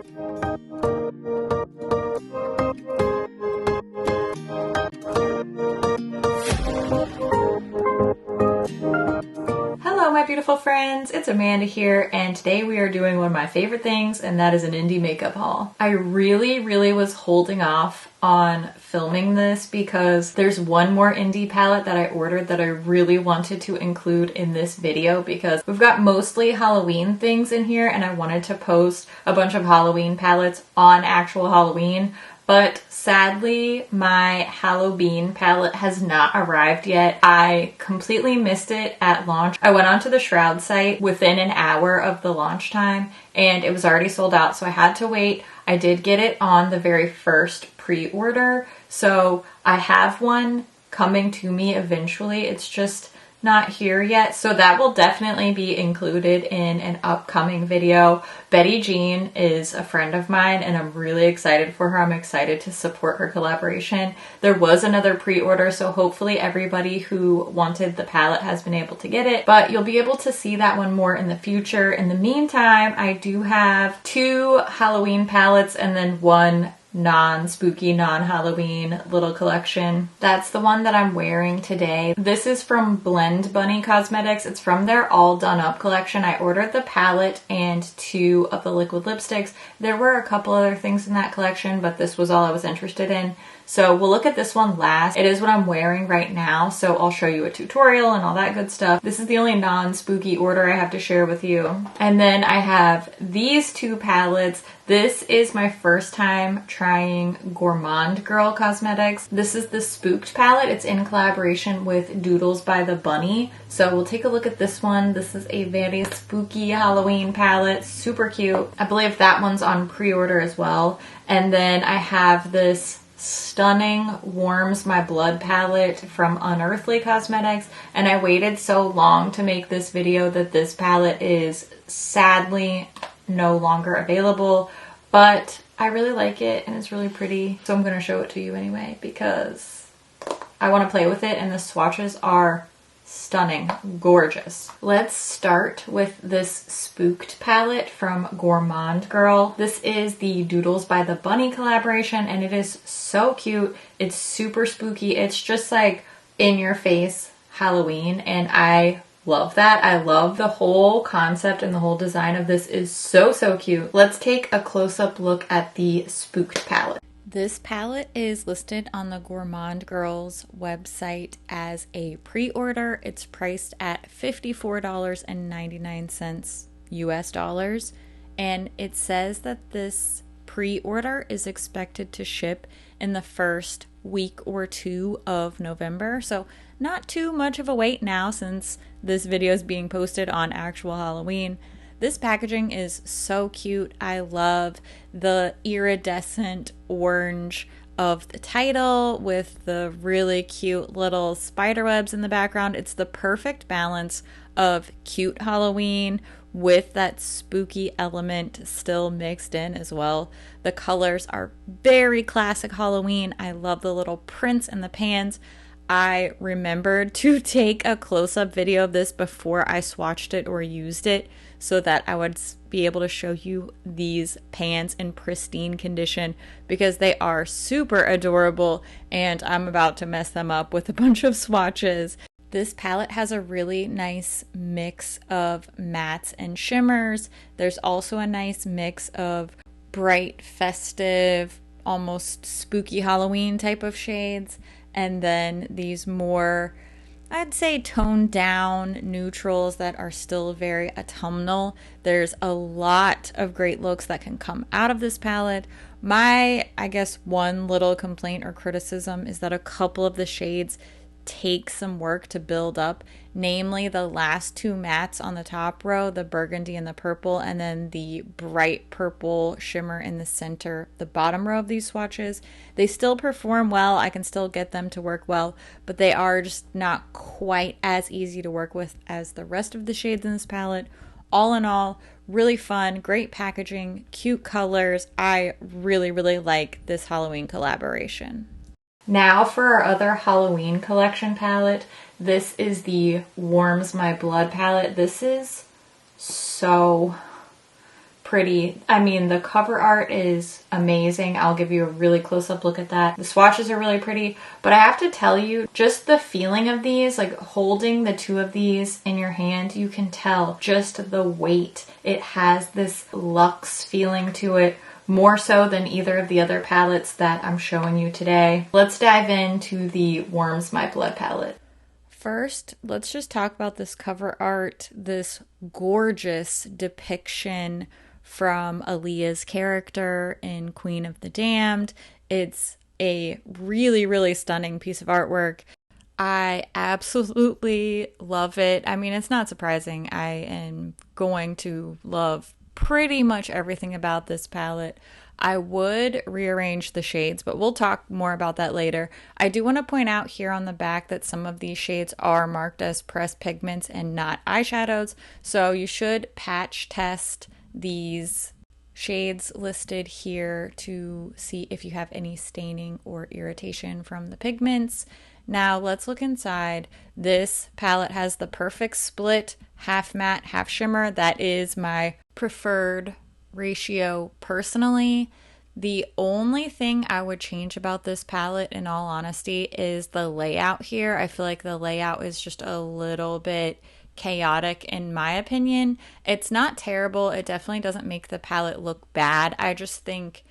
Hello my beautiful friends, it's Amanda here, and today we are doing one of my favorite things, and that is an indie makeup haul. I really was holding off on filming this because there's one more indie palette that I ordered that I really wanted to include in this video because we've got mostly Halloween things in here and I wanted to post a bunch of Halloween palettes on actual Halloween. But sadly, my HAUL-O-WEEN palette has not arrived yet. I completely missed it at launch. I went onto the Shroud site within an hour of the launch time and it was already sold out, so I had to wait. I did get it on the very first pre-order, so I have one coming to me eventually. It's just not here yet, so that will definitely be included in an upcoming video. Betty Jean is a friend of mine and I'm really excited for her. I'm excited to support her collaboration. There was another pre-order, so hopefully everybody who wanted the palette has been able to get it, but you'll be able to see that one more in the future. In the meantime, I do have 2 Halloween palettes and then one non-spooky, non-Halloween little collection. That's the one that I'm wearing today. This is from Blend Bunny Cosmetics. It's from their All Done Up collection. I ordered the palette and 2 of the liquid lipsticks. There were a couple other things in that collection, but this was all I was interested in. So we'll look at this one last. It is what I'm wearing right now, so I'll show you a tutorial and all that good stuff. This is the only non-spooky order I have to share with you. And then I have these 2 palettes. This is my first time trying Gourmande Girl Cosmetics. This is the Spooked palette. It's in collaboration with Doodles by the Bunny. So we'll take a look at this one. This is a very spooky Halloween palette. Super cute. I believe that one's on pre-order as well. And then I have this stunning Warms My Blood palette from Unearthly Cosmetics, and I waited so long to make this video that this palette is sadly no longer available, but I really like it and it's really pretty, so I'm going to show it to you anyway because I want to play with it and the swatches are stunning, gorgeous. Let's start with this Spooked palette from Gourmande Girl. This is the Doodles by the Bunny collaboration and it is so cute. It's super spooky. It's just like in your face Halloween and I love that. I love the whole concept and the whole design of this is so cute. Let's take a close-up look at the Spooked palette. This palette is listed on the Gourmande Girls website as a pre-order. It's priced at $54.99 US dollars, and it says that this pre-order is expected to ship in the first week or 2 of November. So not too much of a wait now since this video is being posted on actual Halloween. This packaging is so cute. I love the iridescent orange of the title with the really cute little spider webs in the background. It's the perfect balance of cute Halloween with that spooky element still mixed in as well. The colors are very classic Halloween. I love the little prints and the pans. I remembered to take a close-up video of this before I swatched it or used it so that I would be able to show you these pans in pristine condition because they are super adorable and I'm about to mess them up with a bunch of swatches. This palette has a really nice mix of mattes and shimmers. There's also a nice mix of bright, festive, almost spooky Halloween type of shades, and then these more, I'd say, toned down neutrals that are still very autumnal. There's a lot of great looks that can come out of this palette. My, I guess, one little complaint or criticism is that a couple of the shades take some work to build up, namely the last 2 mattes on the top row, the burgundy and the purple, and then the bright purple shimmer in the center, the bottom row of these swatches. They still perform well. I can still get them to work well, but they are just not quite as easy to work with as the rest of the shades in this palette. All in all, really fun, great packaging, cute colors. I really like this Halloween collaboration. Now for our other Halloween collection palette. This is the Warms My Blood palette. This is so pretty. I mean, the cover art is amazing. I'll give you a really close-up look at that. The swatches are really pretty, but I have to tell you, just the feeling of these, like holding the two of these in your hand, you can tell just the weight. It has this luxe feeling to it, more so than either of the other palettes that I'm showing you today. Let's dive into the Warms My Blood palette. First, let's just talk about this cover art, this gorgeous depiction from Aaliyah's character in Queen of the Damned. It's a really, really stunning piece of artwork. I absolutely love it. I mean, it's not surprising. I am going to love pretty much everything about this palette. I would rearrange the shades, but we'll talk more about that later. I do want to point out here on the back that some of these shades are marked as pressed pigments and not eyeshadows, so you should patch test these shades listed here to see if you have any staining or irritation from the pigments. Now let's look inside. This palette has the perfect split, half matte, half shimmer. That is my preferred ratio personally. The only thing I would change about this palette, in all honesty, is the layout here. I feel like the layout is just a little bit chaotic in my opinion. It's not terrible. It definitely doesn't make the palette look bad. I just think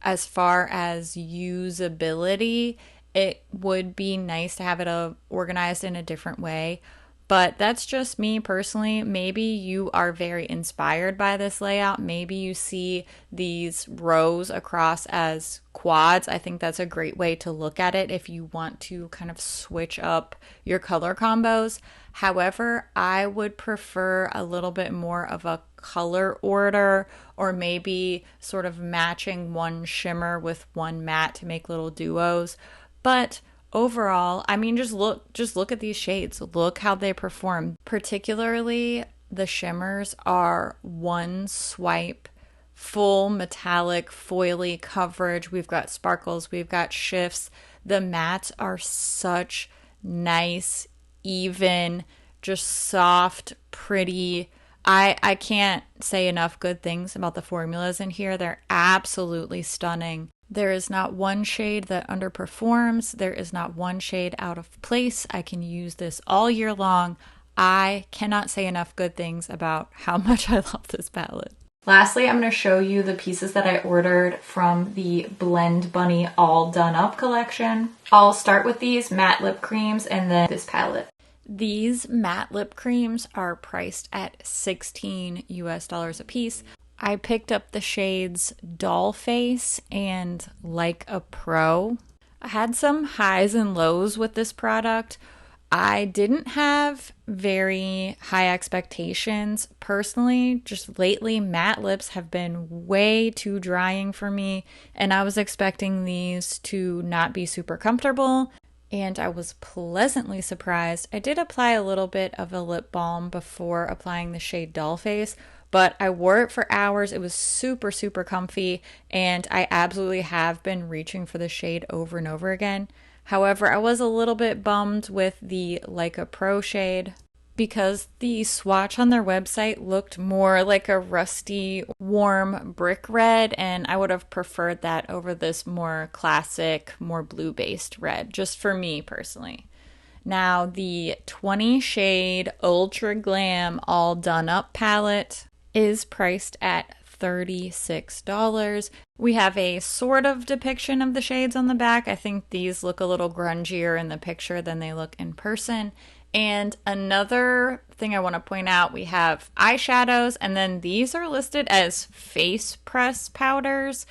as far as usability, it would be nice to have it organized in a different way. But that's just me personally. Maybe you are very inspired by this layout. Maybe you see these rows across as quads. I think that's a great way to look at it if you want to kind of switch up your color combos. However, I would prefer a little bit more of a color order, or maybe sort of matching one shimmer with one matte to make little duos. But overall, I mean, just look at these shades. Look how they perform. Particularly the shimmers are one swipe, full metallic foily coverage. We've got sparkles, we've got shifts. The mattes are such nice, even, just soft, pretty. I can't say enough good things about the formulas in here. They're absolutely stunning. There is not one shade that underperforms. There is not one shade out of place. I can use this all year long. I cannot say enough good things about how much I love this palette. Lastly, I'm going to show you the pieces that I ordered from the Blend Bunny All Done Up collection. I'll start with these matte lip creams and then this palette. These matte lip creams are priced at $16 US a piece. I picked up the shades Doll Face and Like a Pro. I had some highs and lows with this product. I didn't have very high expectations. Personally, just lately, matte lips have been way too drying for me, and I was expecting these to not be super comfortable, and I was pleasantly surprised. I did apply a little bit of a lip balm before applying the shade Doll Face, but I wore it for hours. It was super, super comfy, and I absolutely have been reaching for the shade over and over again. However, I was a little bit bummed with the Like a Pro shade because the swatch on their website looked more like a rusty, warm brick red, and I would have preferred that over this more classic, more blue-based red, just for me personally. Now, the 20 shade Ultra Glam All Done Up palette is priced at $36. We have a sort of depiction of the shades on the back. I think these look a little grungier in the picture than they look in person. And another thing I want to point out, we have eyeshadows, and then these are listed as face press powders.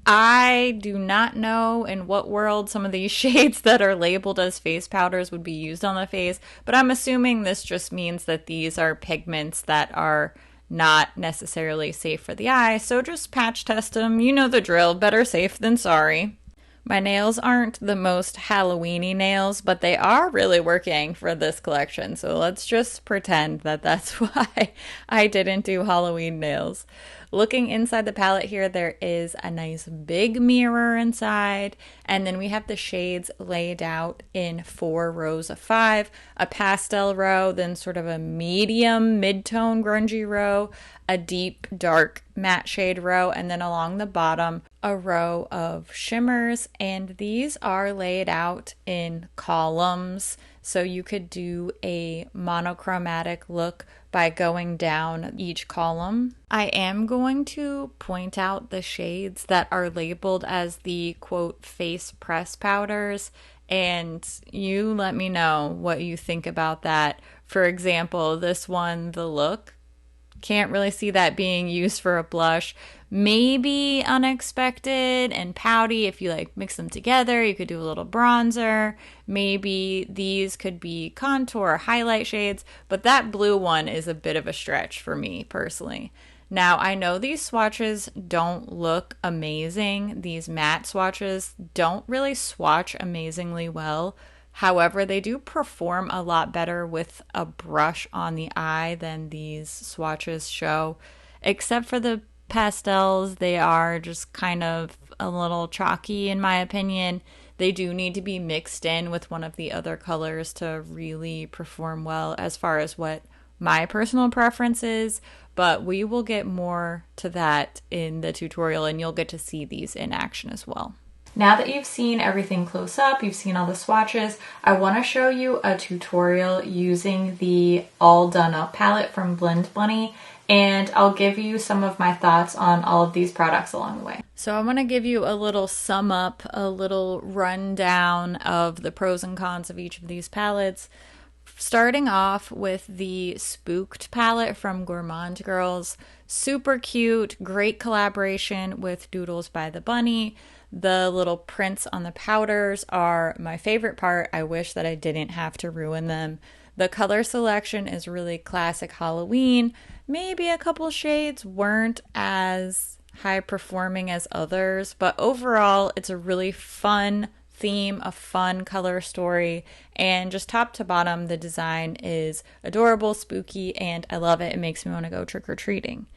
I do not know in what world some of these shades that are labeled as face powders would be used on the face, but I'm assuming this just means that these are pigments that are not necessarily safe for the eye, so just patch test them. You know the drill, better safe than sorry. My nails aren't the most Halloween-y nails, but they are really working for this collection, so let's just pretend that that's why I didn't do Halloween nails. Looking inside the palette here, there is a nice big mirror inside, and then we have the shades laid out in 4 rows of 5, a pastel row, then sort of a medium mid-tone grungy row, a deep dark matte shade row, and then along the bottom a row of shimmers. And these are laid out in columns, so you could do a monochromatic look by going down each column. I am going to point out the shades that are labeled as the quote face press powders, and you let me know what you think about that. For example, this one, The Look, can't really see that being used for a blush. Maybe Unexpected and Pouty, if you like mix them together, you could do a little bronzer. Maybe these could be contour or highlight shades, but that blue one is a bit of a stretch for me personally. Now, I know these swatches don't look amazing. These matte swatches don't really swatch amazingly well. However, they do perform a lot better with a brush on the eye than these swatches show. Except for the pastels, they are just kind of a little chalky in my opinion. They do need to be mixed in with one of the other colors to really perform well as far as what my personal preference is, but we will get more to that in the tutorial and you'll get to see these in action as well. Now that you've seen everything close up, you've seen all the swatches, I want to show you a tutorial using the All Done Up palette from Blend Bunny, and I'll give you some of my thoughts on all of these products along the way. So I want to give you a little sum up, a little rundown of the pros and cons of each of these palettes. Starting off with the Spooked palette from Gourmande Girls. Super cute, great collaboration with Doodles by the Bunny. The little prints on the powders are my favorite part. I wish that I didn't have to ruin them. The color selection is really classic Halloween. Maybe a couple shades weren't as high performing as others, but overall it's a really fun theme, a fun color story, and just top to bottom the design is adorable, spooky, and I love it. It makes me want to go trick-or-treating.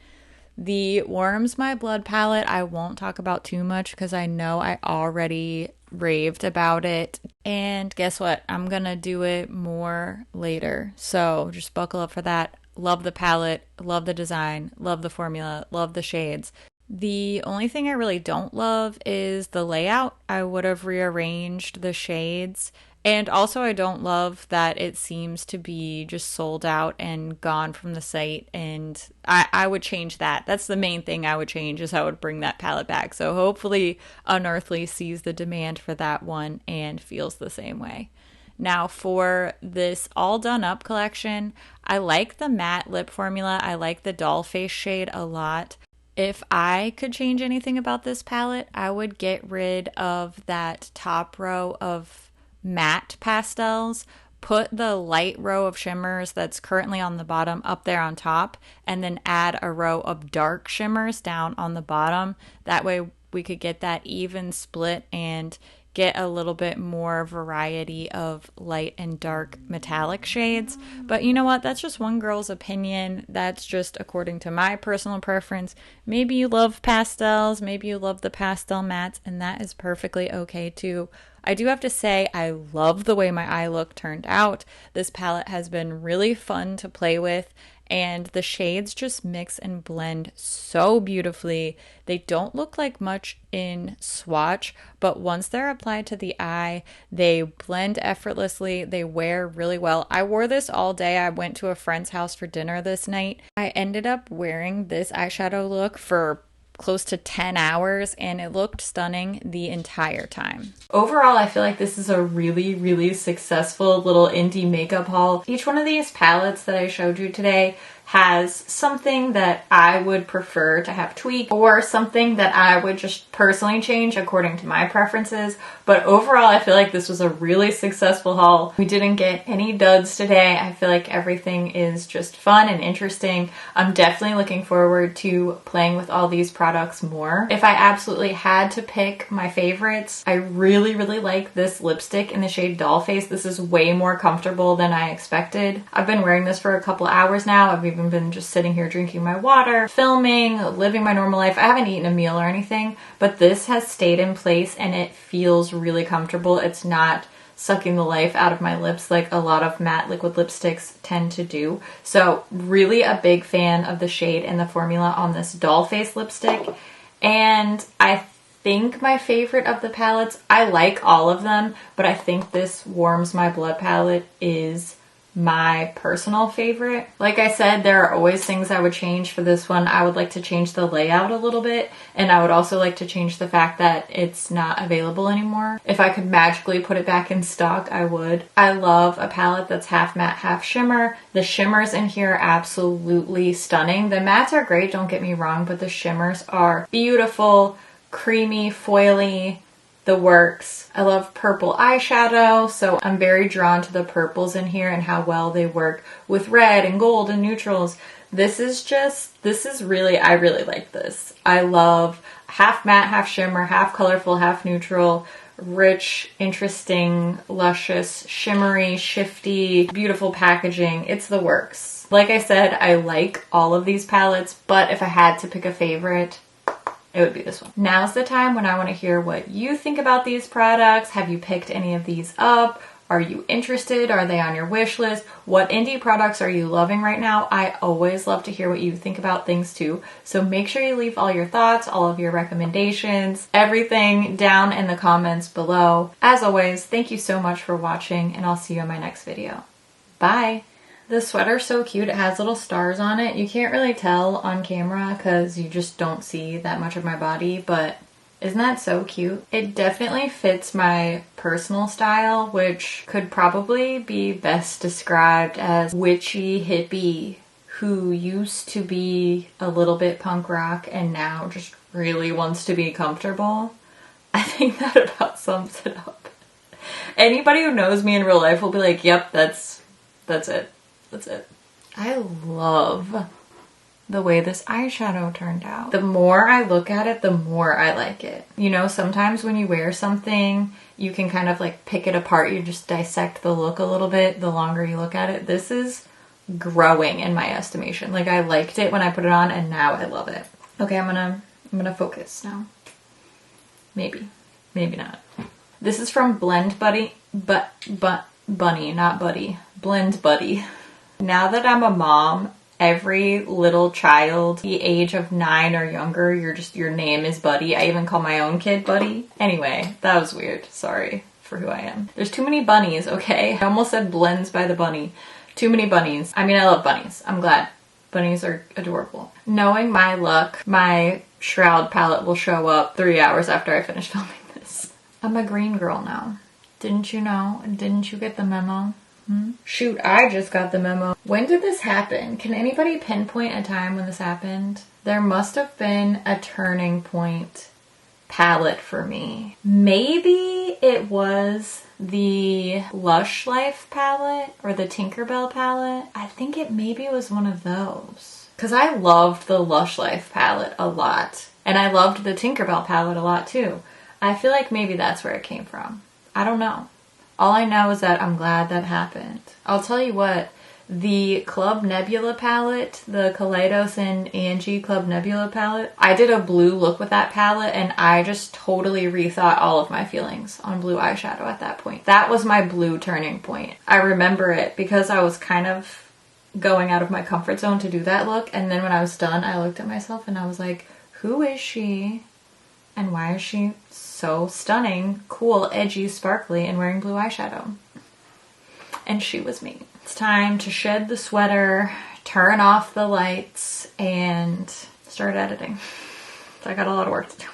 The Warms My Blood palette I won't talk about too much because I know I already raved about it, and guess what, I'm gonna do it more later, so just buckle up for that. Love the palette, love the design, love the formula, love the shades. The only thing I really don't love is the layout. I would have rearranged the shades. And also I don't love that it seems to be just sold out and gone from the site. And I would change that. That's the main thing I would change, is I would bring that palette back. So hopefully Unearthly sees the demand for that one and feels the same way. Now for this All Done Up collection, I like the matte lip formula. I like the doll face shade a lot. If I could change anything about this palette, I would get rid of that top row of matte pastels, put the light row of shimmers that's currently on the bottom up there on top, and then add a row of dark shimmers down on the bottom. That way we could get that even split and get a little bit more variety of light and dark metallic shades. But you know what? That's just one girl's opinion. That's just according to my personal preference. Maybe you love pastels, maybe you love the pastel mattes, and that is perfectly okay too. I do have to say I love the way my eye look turned out. This palette has been really fun to play with, and the shades just mix and blend so beautifully. They don't look like much in swatch, but once they're applied to the eye, they blend effortlessly. They wear really well. I wore this all day. I went to a friend's house for dinner this night. I ended up wearing this eyeshadow look for close to 10 hours and it looked stunning the entire time. Overall, I feel like this is a really, really successful little indie makeup haul. Each one of these palettes that I showed you today has something that I would prefer to have tweaked or something that I would just personally change according to my preferences. But overall, I feel like this was a really successful haul. We didn't get any duds today. I feel like everything is just fun and interesting. I'm definitely looking forward to playing with all these products more. If I absolutely had to pick my favorites, I really, really like this lipstick in the shade Doll Face. This is way more comfortable than I expected. I've been wearing this for a couple hours now. I've even even been just sitting here drinking my water, filming, living my normal life. I haven't eaten a meal or anything, but this has stayed in place and it feels really comfortable. It's not sucking the life out of my lips like a lot of matte liquid lipsticks tend to do. So really a big fan of the shade and the formula on this doll face lipstick. And I think my favorite of the palettes, I like all of them, but I think this Warms My Blood palette is my personal favorite. Like I said, there are always things I would change for this one. I would like to change the layout a little bit, and I would also like to change the fact that it's not available anymore. If I could magically put it back in stock, I would. I love a palette that's half matte, half shimmer. The shimmers in here are absolutely stunning. The mattes are great, don't get me wrong, but the shimmers are beautiful, creamy, foily, the works. I love purple eyeshadow, so I'm very drawn to the purples in here and how well they work with red and gold and neutrals. This is really, I really like this. I love half matte, half shimmer, half colorful, half neutral, rich, interesting, luscious, shimmery, shifty, beautiful packaging. It's the works. Like I said, I like all of these palettes, but if I had to pick a favorite, it would be this one. Now's the time when I want to hear what you think about these products. Have you picked any of these up? Are you interested? Are they on your wish list? What indie products are you loving right now? I always love to hear what you think about things too. So make sure you leave all your thoughts, all of your recommendations, everything down in the comments below. As always, thank you so much for watching, and I'll see you in my next video. Bye! The sweater's so cute. It has little stars on it. You can't really tell on camera because you just don't see that much of my body, but isn't that so cute? It definitely fits my personal style, which could probably be best described as witchy hippie who used to be a little bit punk rock and now just really wants to be comfortable. I think that about sums it up. Anybody who knows me in real life will be like, yep, that's it. That's it. I love the way this eyeshadow turned out. The more I look at it, the more I like it. You know, sometimes when you wear something, you can kind of like pick it apart. You just dissect the look a little bit the longer you look at it. This is growing in my estimation. Like, I liked it when I put it on and now I love it. Okay, I'm gonna focus now. Maybe not. This is from Blend Buddy, Bunny, not Buddy. Blend Buddy. Now that I'm a mom, every little child, the age of 9 or younger, your name is Buddy. I even call my own kid Buddy. Anyway, that was weird. Sorry for who I am. There's too many bunnies, okay? I almost said Blends by the Bunny. Too many bunnies. I mean, I love bunnies. I'm glad. Bunnies are adorable. Knowing my luck, my Shroud palette will show up 3 hours after I finish filming this. I'm a green girl now. Didn't you know? Didn't you get the memo? Shoot, I just got the memo. When did this happen? Can anybody pinpoint a time when this happened? There must have been a turning point palette for me. Maybe it was the Lush Life palette or the Tinkerbell palette. I think it maybe was one of those. Because I loved the Lush Life palette a lot. And I loved the Tinkerbell palette a lot too. I feel like maybe that's where it came from. I don't know. All I know is that I'm glad that happened. I'll tell you what, the Club Nebula palette, the Kaleidos and Angie Club Nebula palette, I did a blue look with that palette and I just totally rethought all of my feelings on blue eyeshadow at that point. That was my blue turning point. I remember it because I was kind of going out of my comfort zone to do that look, and then when I was done, I looked at myself and I was like, who is she? And why is she so stunning, cool, edgy, sparkly, and wearing blue eyeshadow? And she was me. It's time to shed the sweater, turn off the lights, and start editing. So I got a lot of work to do.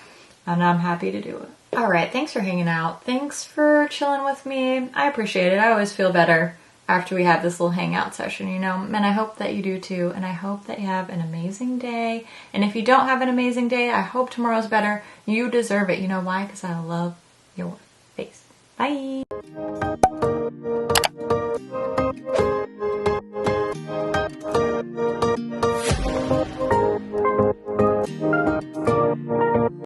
And I'm happy to do it. Alright, thanks for hanging out. Thanks for chilling with me. I appreciate it. I always feel better after we have this little hangout session, you know, and I hope that you do too, and I hope that you have an amazing day, and if you don't have an amazing day, I hope tomorrow's better. You deserve it. You know why? Because I love your face. Bye!